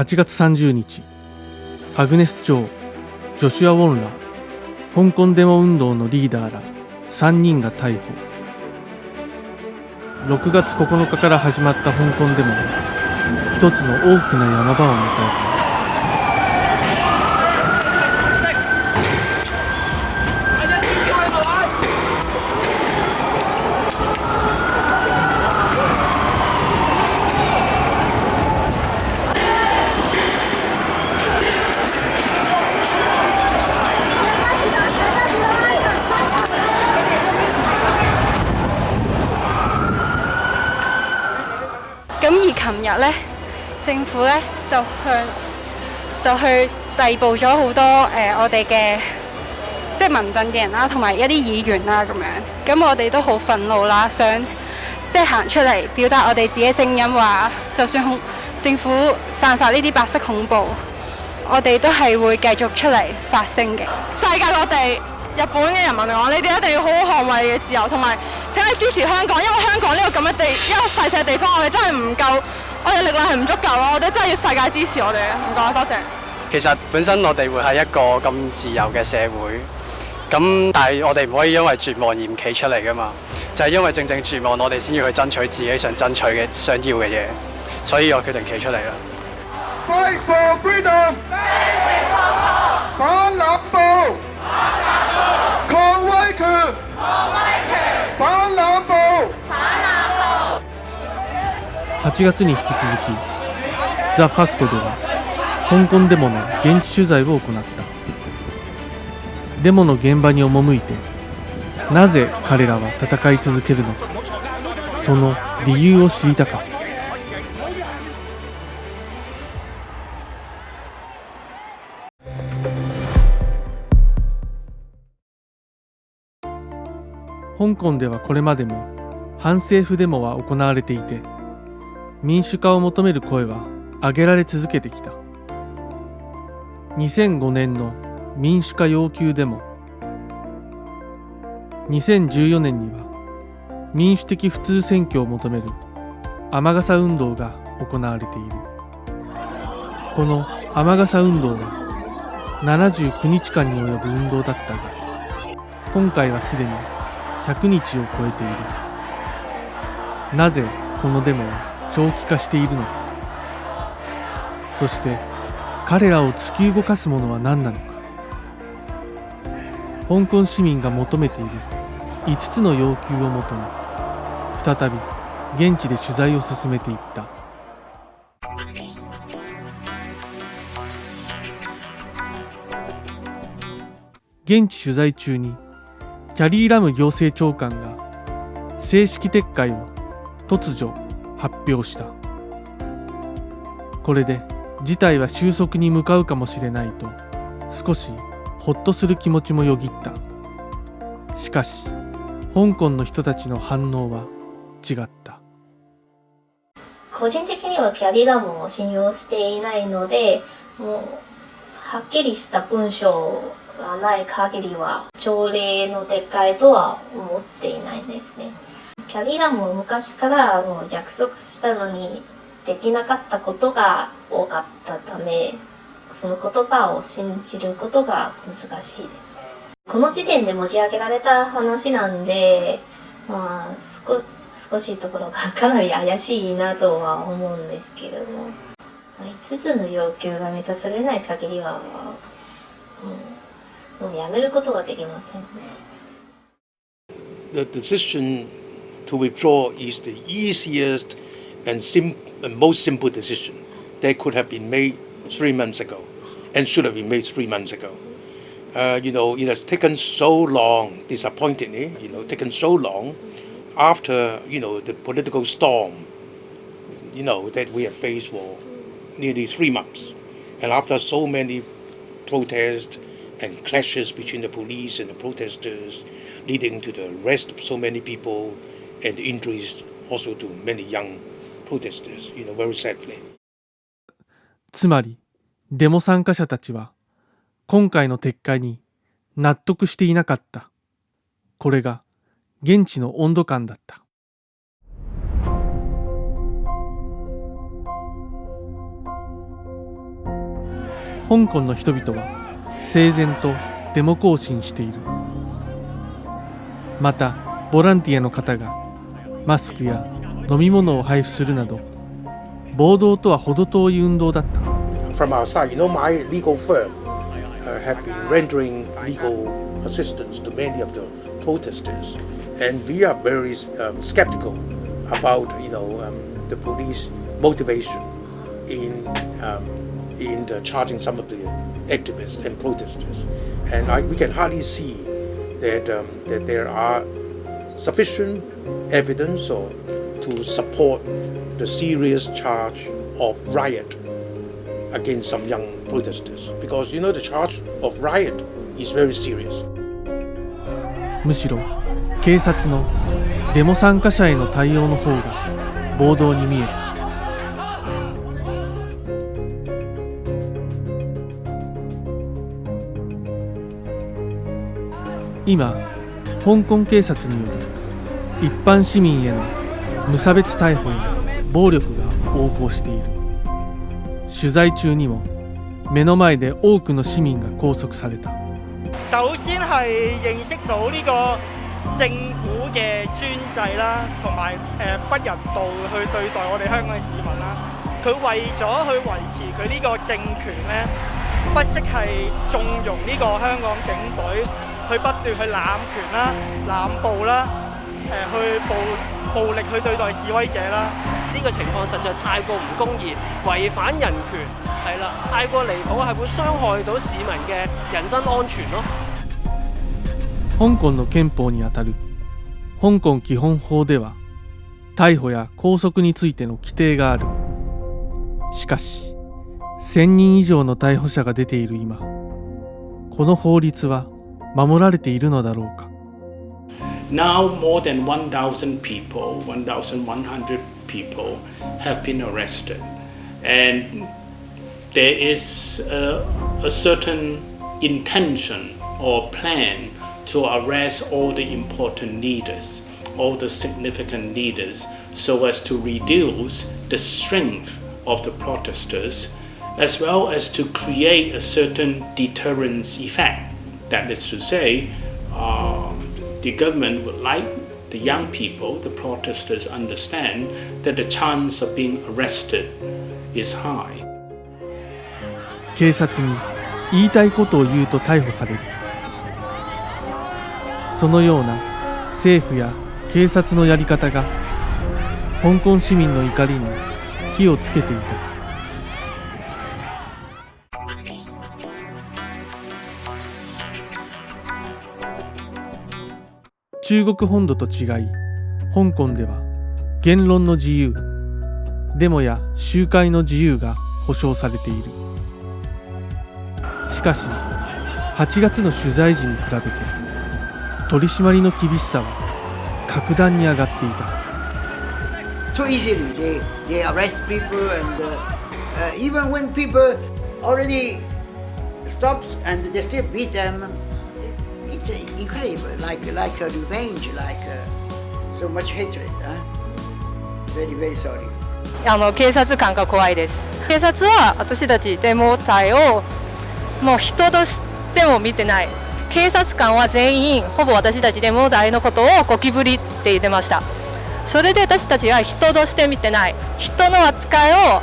8月30日、アグネス・チョウ、ジョシュア・ウォンら香港デモ運動のリーダーら3人が逮捕。6月9日から始まった香港デモが一つの大きな山場を迎えた。咁而琴日咧，政府咧就去逮捕咗好多我哋嘅即係民陣嘅人啦，同埋一啲議員啦咁樣。咁我哋都好憤怒啦，想即係行出嚟表達我哋自己聲音，話就算政府散發呢啲白色恐怖，我哋都係會繼續出嚟發聲嘅。世界各地日本嘅人民嚟講，你哋一定要好好捍衛嘅自由，同埋請你支持香港，因為香港呢個咁嘅一個細細地方，我哋真係唔夠，我哋力量係唔足夠咯，我哋真係要世界支持我哋嘅。唔該，多謝。其實本身我哋會係一個咁自由嘅社會，咁但係我哋唔可以因為絕望而唔企出嚟噶嘛，就係因為正正絕望，我哋先要去爭取自己想爭取嘅、想要嘅嘢，所以我決定企出嚟啦。Fight for freedom！ 反濫暴！抗威權！反濫暴8月に引き続き、ザ・ファクトでは香港デモの現地取材を行った。デモの現場に赴いて、なぜ彼らは戦い続けるのか、その理由を知りたかった。香港ではこれまでも反政府デモは行われていて、民主化を求める声は上げられ続けてきた。2005年の民主化要求デモ、2014年には民主的普通選挙を求める雨傘運動が行われている。この雨傘運動は79日間に及ぶ運動だったが、今回はすでに100日を超えている。なぜこのデモは長期化しているのか。そして彼らを突き動かすものは何なのか。香港市民が求めている5つの要求をもとに、再び現地で取材を進めていった。現地取材中にキャリー・ラム行政長官が正式撤回を突如発表した。これで事態は収束に向かうかもしれないと少しほっとする気持ちもよぎった。しかし香港の人たちの反応は違った。個人的にはキャリーラムを信用していないので、もうはっきりした文章がない限りは条例の撤回とは思っていないですね。キャリーラムも昔からもう約束したのにできなかったことが多かったため、その言葉を信じることが難しいです。この時点で持ち上げられた話なんで、少しところがかなり怪しいなとは思うんですけれども、5つの要求が満たされない限りはもうやめることはできませんね。The decision to withdraw is the easiest and most simple decision that could have been made 3 months ago and should have been made 3 months ago. It has taken so long, disappointingly, taken so long after, the political storm, that we have faced for nearly 3 months. And after so many protests and clashes between the police and the protesters, leading to the arrest of so many people and injuries also to many young protesters, very sadly. つまりデモ参加者たちは今回の撤回に納得していなかった。これが現地の温度感だった。香港の人々は整然とデモ行進している。またボランティアの方がマスクや飲み物を配布するなど、暴動とは程遠い運動だった。 From our side, my legal firm have been rendering legal assistance to many of the protesters, and we are very skeptical about the police motivation in charging some of the activists and protesters, and we can hardly see that there are sufficient evidence to support the serious charge of riot against some young protesters, because the charge of riot is very serious. むしろ警察のデモ参加者への対応の方が暴動に見える。今、香港警察による一般市民への無差別逮捕や暴力が横行している。取材中にも目の前で多くの市民が拘束された。首先係認識到呢個政府嘅專制啦，同埋不人道去對待我哋香港嘅市民啦。佢為咗去維持佢呢個政權咧，不惜係縱容呢個香港警隊去不斷去濫權啦、濫暴啦，去暴力去對待示威者啦。呢個情況實在太過唔公義，違反人權，係啦，太過離譜，係會傷害到市民嘅人身安全咯。香港の憲法にあたる香港基本法では逮捕や拘束についての規定がある。しかし1000人以上の逮捕者が出ている今、この法律は守られているのだろうか。 Now more than 1,000 people, 1,100 people have been arrested, and there is a certain intention or plan to arrest all the important leaders, all the significant leaders, so as to reduce the strength of the protesters, as well as to create a certain deterrence effect. That is to say, the government would like the young people, the protesters, understand that the chance of being arrested is high. 警察に言いたいことを言うと逮捕される。そのような政府や警察のやり方が香港市民の怒りに火をつけていた。中国本土と違い、香港では言論の自由、デモや集会の自由が保障されている。しかし8月の取材時に比べて取り締まりの厳しさは格段に上がっていた。 Too easily they arrest people, and even when people already stops and they still beat them, it's incredible, like a revenge, like so much hatred. Very, very sorry. 警察官が怖いです。警察は私たちデモ隊をもう人としても見てない。警察官は全員ほぼ私たちデモ隊のことをゴキブリって言ってました。それで私たちは人として見てない。人の扱いを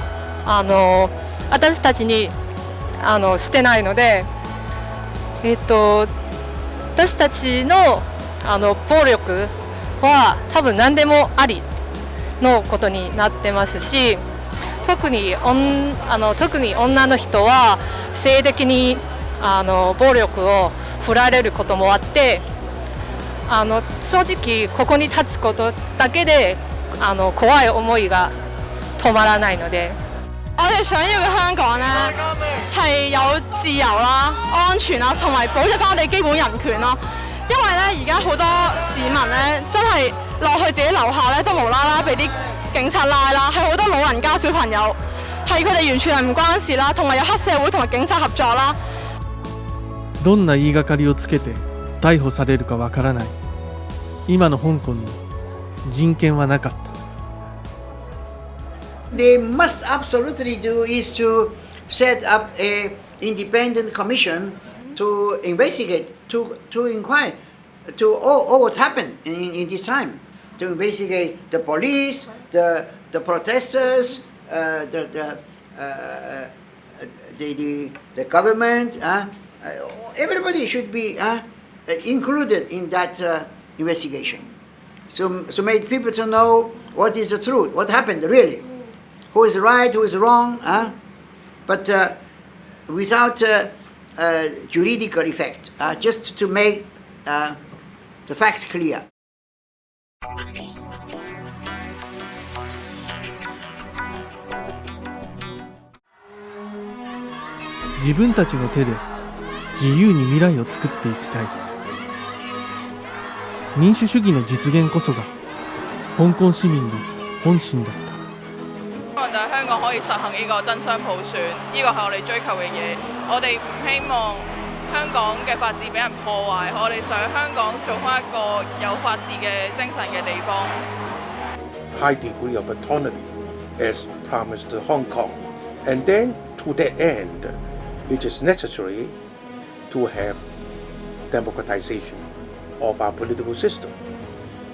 私たちにしてないので、私たちの暴力は多分何でもありのことになってますし、特に女の人は性的に暴力を振られることもあって、正直ここに立つことだけで怖い思いが止まらないので。我哋想要嘅香港呢，係有自由啦、安全啦，同埋保障翻我哋基本人權咯。因為呢，而家好多市民呢，真係落去自己樓下呢，都無啦啦俾啲警察拉啦，係好多老人家、小朋友，係佢哋完全係唔關事啦，同埋有黑社會同埋警察合作啦。どんな言いがかりをつけて逮捕されるかわからない。今の香港に人権はなかった。They must absolutely do is to set up a independent commission to investigate, to inquire, to all what happened in this time, to investigate the police, the protesters, the government. Everybody should be included in that investigation. So make people to know what is the truth, what happened really, who is right, who is wrong, but without juridical effect, just to make the facts clear. 自分たちの手で自由に未来を作っていきたい。民主主義の実現こそが香港市民の本心だった。希望就係香港可以實行呢個真雙普選，呢個係我哋追求嘅嘢。我哋唔希望香港嘅法治俾人破壞，我哋想香港做返一個有法治嘅精神嘅地方。High degree of autonomy as promised to Hong Kong, and then to that end, it is necessary to have democratization of our political system,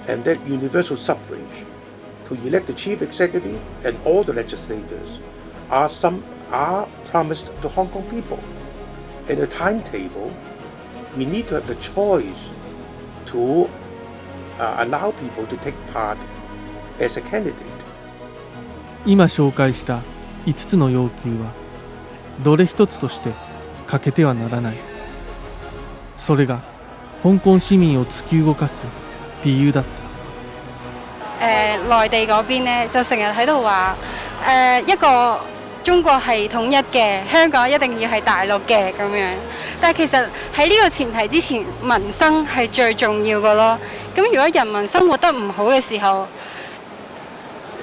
and that universal suffrage to elect the chief executive and all the legislators are promised to Hong Kong people. In the timetable, we need to have the choice to allow people to take part as a candidate. 今紹介した5つの要求はどれ一つとして欠けてはならない。それが香港市民を突き動かす理由だった。內地嗰邊呢，就成日喺度話一個中國係統一嘅，香港一定要係大陸嘅咁樣。但係其實喺呢個前提之前，民生係最重要嘅咯。咁如果人民生活得唔好嘅時候，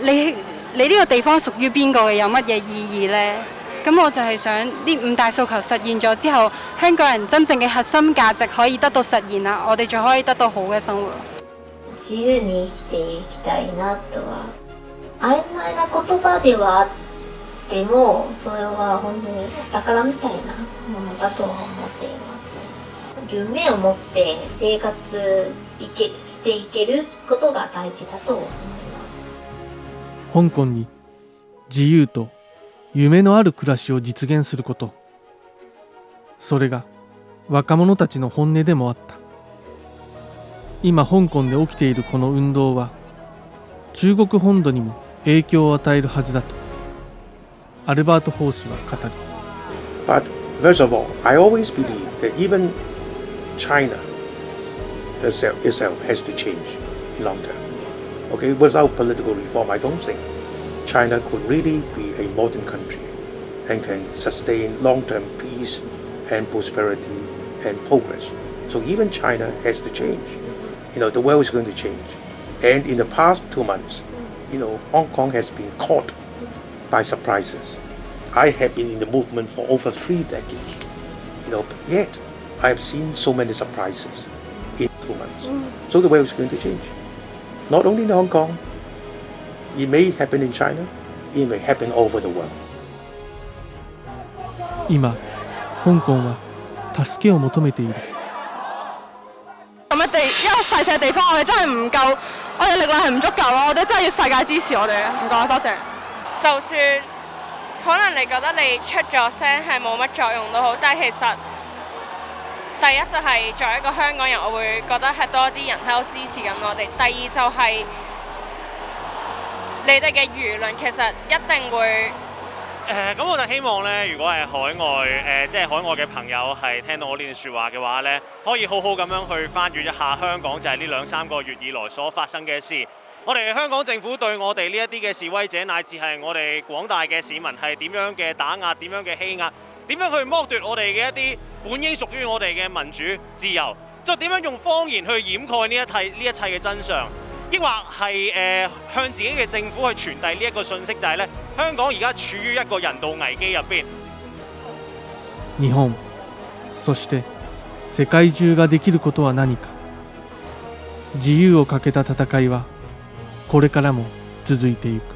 你呢個地方屬於邊個嘅，有乜嘢意義呢？咁我就係想呢5大訴求實現咗之後，香港人真正嘅核心價值可以得到實現啦，我哋就可以得到好嘅生活。自由に生きていきたいなとは、曖昧な言葉ではあっても、それは本当にお宝みたいなものだとは思っていますね。夢を持って生活していけることが大事だと思います。香港に自由と夢のある暮らしを実現すること、それが若者たちの本音でもあった。今香港で起きているこの運動は中国本土にも影響を与えるはずだとアルバート・ホー氏は語る。 But first of all, I always believe that even China itself has to change in long term. Okay, without political reform, I don't think China could really be a modern country and can sustain long-term peace and prosperity and progress. So even China has to change. The world is going to change. And in the past 2 months, Hong Kong has been caught by surprises. I have been in the movement for over 3 decades. Yet I have seen so many surprises in 2 months. So the world is going to change. Not only in Hong Kong, it may happen in China, it may happen over the world. 今、香港は助けを求めている。咁一個細細地方，我哋真係唔夠，我哋力量係唔足夠咯。我哋真係要世界支持我哋嘅。唔該，多謝。就算可能你覺得你出咗聲係冇乜作用都好，但係其實第一就係作為一個香港人，我會覺得係多啲人喺度支持緊我哋。第二就係你哋嘅輿論其實一定會。咁我就希望咧，如果係海外即係海外嘅朋友係聽到我呢段説話嘅話咧，可以好好咁樣去翻閱一下香港就係呢2-3個月以來所發生嘅事。我哋香港政府對我哋呢一啲嘅示威者，乃至係我哋廣大嘅市民係點樣嘅打壓、點樣嘅欺壓、點樣去剝奪我哋嘅一啲本應屬於我哋嘅民主自由，再點樣用謊言去掩蓋呢一切嘅真相。抑或係向自己嘅政府去傳遞呢一個訊息，就係咧香港而家處於一個人道危機入邊。日本、そして世界中ができることは何か。自由をかけた戦いはこれからも続いていく。